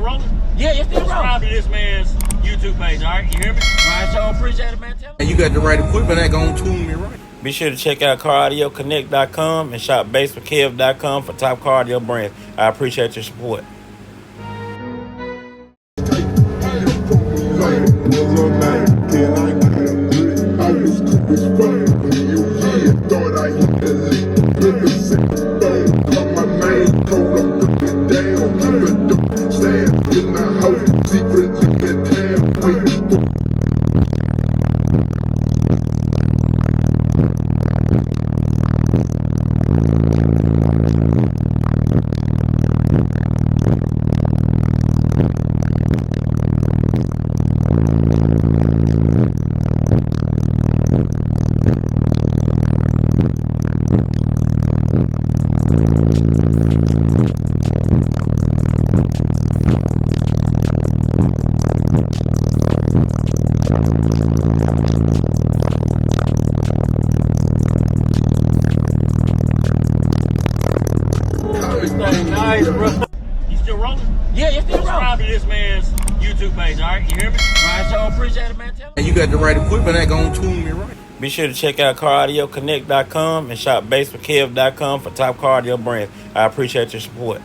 rolling? Yeah, it's still rolling. Subscribe to this man's YouTube page, all right? You hear me? All right, so appreciate it, man. Tell And you got the right equipment that gonna tune me right. Be sure to check out CarAudioConnect.com and shop BASSWITHKEV.com for top car audio brands. I appreciate your support. Nice, bro. You still rolling? Yeah, it's still rolling. Subscribe to this man's YouTube page, all right? You hear me? All right, so appreciate it, man. Tell And you got the right equipment that gonna tune me right. Be sure to check out CarAudioConnect.com and shop BASSWITHKEV.com for top car audio brands. I appreciate your support.